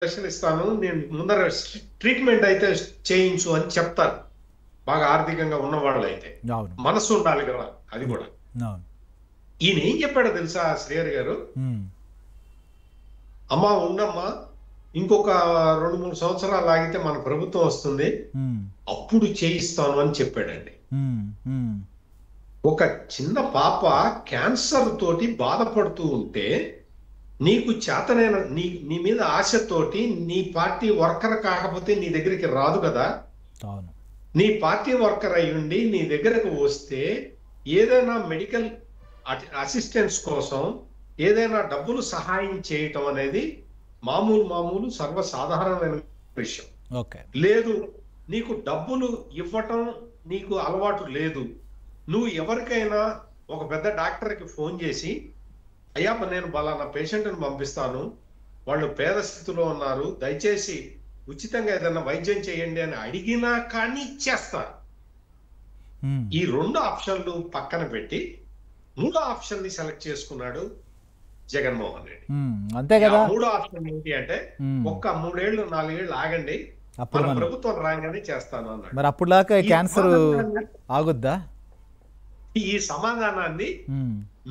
లక్షలు ఇస్తాను, నేను ముందర ట్రీట్మెంట్ అయితే చేయించు అని చెప్తారు. బాగా ఆర్థికంగా ఉన్నవాళ్ళు అయితే అవును. మనసు ఉండాలి కదా, అది కూడా. అవును. ఈయన ఏం చెప్పాడో తెలుసా శ్రీహరి గారు? అమ్మా ఉండమ్మా, ఇంకొక 2-3 సంవత్సరాలు ఆగితే మన ప్రభుత్వం వస్తుంది, అప్పుడు చేయిస్తాను అని చెప్పాడండి. ఒక చిన్న పాప క్యాన్సర్ తోటి బాధపడుతూ ఉంటే నీకు చేతనైన నీ మీద ఆశతోటి నీ పార్టీ వర్కర్ కాకపోతే నీ దగ్గరికి రాదు కదా. అవును. నీ పార్టీ వర్కర్ అయ్యుండి నీ దగ్గరకు వస్తే ఏదైనా మెడికల్ అసిస్టెన్స్ కోసం ఏదైనా డబ్బులు సహాయం చేయటం అనేది మామూలు సర్వసాధారణమైన విషయం. లేదు, నీకు డబ్బులు ఇవ్వటం నీకు అలవాటు లేదు, నువ్వు ఎవరికైనా ఒక పెద్ద డాక్టర్కి ఫోన్ చేసి అయ్యా నేను బలానా పేషెంట్ని పంపిస్తాను, వాళ్ళు పేద స్థితిలో ఉన్నారు, దయచేసి ఉచితంగా ఏదైనా వైద్యం చేయండి అని అడిగినా కానీ ఇచ్చేస్తారు. ఈ 2 ఆప్షన్లు పక్కన పెట్టి 3వ ఆప్షన్ ని సెలెక్ట్ చేసుకున్నాడు జగన్మోహన్ రెడ్డి. అంతే కదా. 3వ ఆప్షన్ ఏంటి అంటే ఒక్క 3 ఏళ్ళు 4 ఏళ్ళు ఆగండి, మన ప్రభుత్వం రాగానే చేస్తాను అన్నాడు. మరి అప్పుడులాగా క్యాన్సర్ ఆగుద్దా? ఈ సమాధానాన్ని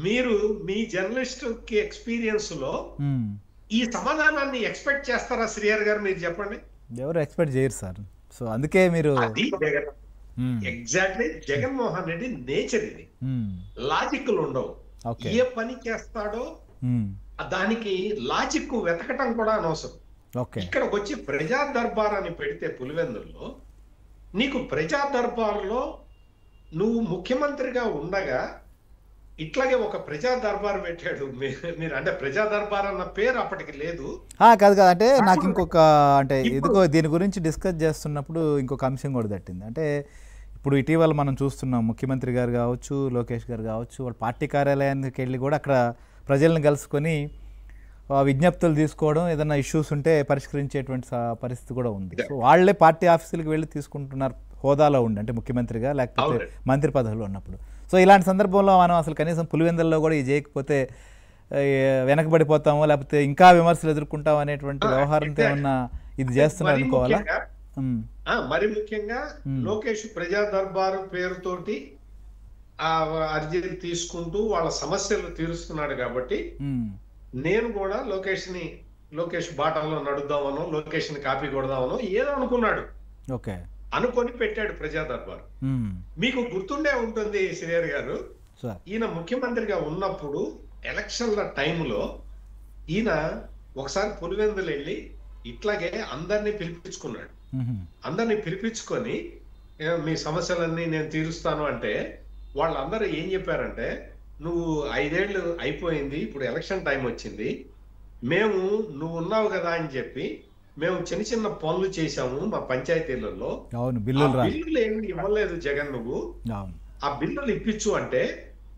మీరు మీ జర్నలిస్ట్ కి ఎక్స్పీరియన్స్ లో ఈ సమాధానాన్ని ఎక్స్పెక్ట్ చేస్తారా శ్రీహరి గారు? మీరు చెప్పండి. ఎవరు ఎక్స్పెక్ట్ చేయరు సార్. సో అందుకే మీరు ఎగ్జాక్ట్లీ జగన్మోహన్ రెడ్డి నేచర్ ఇది. లాజిక్లు ఉండవు. ఏ పని చేస్తాడో దానికి లాజిక్ వెతకటం కూడా అనవసరం. ఇక్కడ వచ్చి ప్రజా దర్బార్ అని పెడితే పులివెందుల్లో నీకు ప్రజా దర్బార్లో నువ్వు ముఖ్యమంత్రిగా ఉండగా ఇట్లాగే ఒక ప్రజా దర్బార్ పెట్టాడు. మీరు అంటే ప్రజా దర్బార్ అన్న పేరు అప్పటికి లేదు. కాదు అంటే నాకు ఇంకొక అంటే ఎందుకో దీని గురించి డిస్కస్ చేస్తున్నప్పుడు ఇంకొక అంశం కూడా తట్టింది. అంటే ఇప్పుడు ఇటీవల మనం చూస్తున్నాం, ముఖ్యమంత్రి గారు కావచ్చు, లోకేష్ గారు కావచ్చు, వాళ్ళ పార్టీ కార్యాలయానికి వెళ్ళి కూడా అక్కడ ప్రజలను కలుసుకొని విజ్ఞప్తులు తీసుకోవడం, ఏదైనా ఇష్యూస్ ఉంటే పరిష్కరించేటువంటి పరిస్థితి కూడా ఉంది. సో వాళ్ళే పార్టీ ఆఫీసులకు వెళ్ళి తీసుకుంటున్నారు హోదాలో ఉండి, అంటే ముఖ్యమంత్రిగా లేకపోతే మంత్రి పదవిలో ఉన్నప్పుడు. సో ఇలాంటి సందర్భంలో మనం అసలు కనీసం పులివెందుల్లో కూడా ఇది చేయకపోతే వెనకబడిపోతామో లేకపోతే ఇంకా విమర్శలు ఎదుర్కొంటాం అనేటువంటి వ్యవహారంతో ఏమన్నా ఇది చేస్తున్నారు అనుకోవాలా? మరి ముఖ్యంగా లోకేష్ ప్రజా దర్బారు పేరుతోటి అర్జీలు తీసుకుంటూ వాళ్ళ సమస్యలు తీరుస్తున్నాడు కాబట్టి నేను కూడా లోకేష్ బాటంలో నడుద్దామనో లోకేష్ ని కాపీ కొడదామనో ఏదో అనుకున్నాడు, అనుకొని పెట్టాడు ప్రజా దర్బార్. మీకు గుర్తుండే ఉంటుంది శ్రీహరి గారు, ఈయన ముఖ్యమంత్రిగా ఉన్నప్పుడు ఎలక్షన్ల టైంలో ఈయన ఒకసారి పులివెందులు వెళ్ళి ఇట్లాగే అందరినీ పిలిపించుకున్నాడు. అందరినీ పిలిపించుకొని మీ సమస్యలన్నీ నేను తీరుస్తాను అంటే వాళ్ళందరూ ఏం చెప్పారంటే, నువ్వు 5 ఏళ్ళు అయిపోయింది, ఇప్పుడు ఎలక్షన్ టైం వచ్చింది, నువ్వు ఉన్నావు కదా అని చెప్పి మేము చిన్న పనులు చేశాము మా పంచాయతీలలో, బిల్లులు ఏమి ఇవ్వలేదు జగన్, నువ్వు ఆ బిల్లులు ఇప్పించు అంటే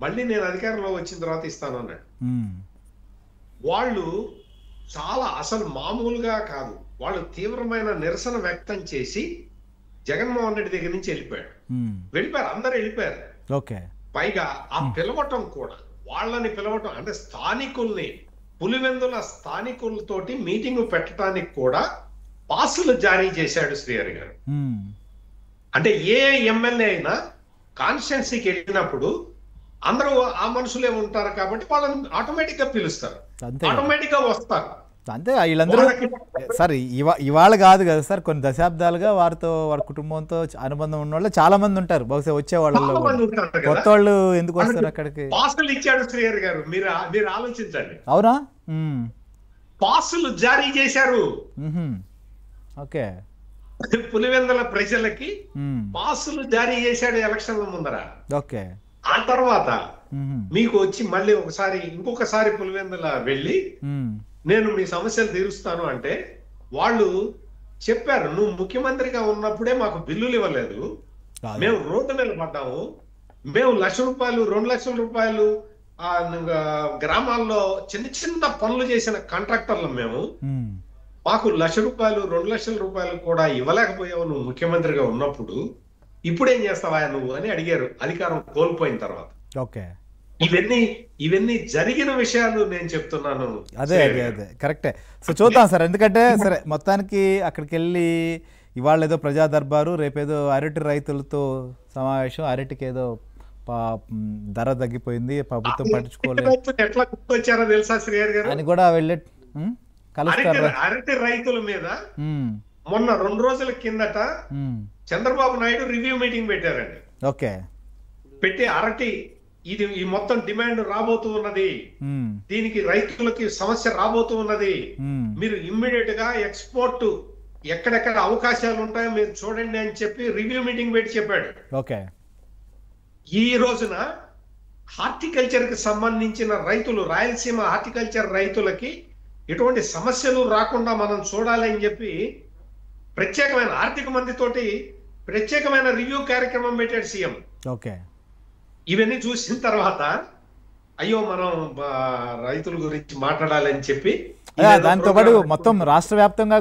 మళ్ళీ నేను అధికారంలో వచ్చిన తర్వాత ఇస్తాను అన్నాడు. వాళ్ళు చాలా అసలు మామూలుగా కాదు, వాళ్ళు తీవ్రమైన నిరసన వ్యక్తం చేసి జగన్మోహన్ రెడ్డి దగ్గర నుంచి వెళ్ళిపోయారు. అందరూ వెళ్ళిపోయారు. పైగా ఆ పిలవటం కూడా, వాళ్ళని పిలవటం అంటే స్థానికుల్ని, పులివెందుల స్థానికులతోటి మీటింగ్ పెట్టడానికి కూడా పాసులు జారీ చేశాడు శ్రీహరి గారు. అంటే ఏ ఎమ్మెల్యే అయినా కాన్స్టిట్యున్సీకి వెళ్ళినప్పుడు అందరూ ఆ మనుషులే ఉంటారు కాబట్టి వాళ్ళని ఆటోమేటిక్ గా పిలుస్తారు, ఆటోమేటిక్ గా వస్తారు. అంతే వీళ్ళందరూ సార్ ఇవాళ కాదు కదా సార్, కొన్ని దశాబ్దాలుగా వారి కుటుంబంతో అనుబంధం ఉన్న వాళ్ళు చాలా మంది ఉంటారు. బహుశా వచ్చే వాళ్ళలో కొత్త వాళ్ళు ఎందుకు వస్తారు అక్కడికి? పాసులు ఇచ్చాడు శ్రీహరి గారు, మీరు ఆలోచించండి. అవునా? పాసులు జారీ చేశారు. ఓకే, పులివెందుల ప్రజలకి పాసులు జారీ చేశాడు ఎలక్షన్ల ముందర. ఓకే, ఆ తర్వాత మీకు వచ్చి మళ్ళీ ఇంకొకసారి పులివెందుల వెళ్ళి నేను మీ సమస్యలు తీరుస్తాను అంటే వాళ్ళు చెప్పారు, నువ్వు ముఖ్యమంత్రిగా ఉన్నప్పుడే మాకు బిల్లులు ఇవ్వలేదు, మేము రోడ్డు మీద పడ్డాము, మేము ₹1,00,000 ₹2,00,000 గ్రామాల్లో చిన్న పనులు చేసిన కాంట్రాక్టర్లు మేము, మాకు ₹1,00,000 ₹2,00,000 కూడా ఇవ్వలేకపోయావు నువ్వు ముఖ్యమంత్రిగా ఉన్నప్పుడు, ఇప్పుడేం చేస్తావా నువ్వు అని అడిగారు అధికారం కోల్పోయిన తర్వాత. ఇవన్నీ జరిగిన విషయాలు నేను చెప్తున్నాను. అదే కరెక్టే. సో చూద్దాం సార్, ఎందుకంటే సరే మొత్తానికి అక్కడికి వెళ్ళి ఇవాళ ఏదో ప్రజా దర్బారు, రేపేదో అరటి రైతులతో సమావేశం, అరటికి ఏదో ధర తగ్గిపోయింది, ప్రభుత్వం పట్టించుకోలేదు ఎట్లా గుర్తొచ్చారో తెలుసా శ్రీహరి గారు అని కూడా వెళ్ళే కలుస్తారు. అరటి రైతుల మీద మొన్న 2 రోజుల కిందట చంద్రబాబు నాయుడు రివ్యూ మీటింగ్ పెట్టారండి. ఓకే, పెట్టి అరటి ఈ మొత్తం డిమాండ్ రాబోతూ ఉన్నది, దీనికి రైతులకి సమస్య రాబోతూ ఉన్నది, మీరు ఇమ్మీడియట్ గా ఎక్స్పోర్ట్ ఎక్కడెక్కడ అవకాశాలు ఉంటాయో మీరు చూడండి అని చెప్పి రివ్యూ మీటింగ్ పెట్టి చెప్పాడు. ఓకే, ఈ రోజున హార్టికల్చర్ కి సంబంధించిన రైతులు, రాయలసీమ హార్టికల్చర్ రైతులకి ఎటువంటి సమస్యలు రాకుండా మనం చూడాలి అని చెప్పి ప్రత్యేకమైన ఆర్థిక మంత్రితోటి ప్రత్యేకమైన రివ్యూ కార్యక్రమం పెట్టాడు సీఎం. ఓకే, ఇవన్నీ చూసిన తర్వాత అయ్యో మనం రైతుల గురించి మాట్లాడాలని చెప్పి దాంతో పాటు మొత్తం రాష్ట్ర వ్యాప్తంగా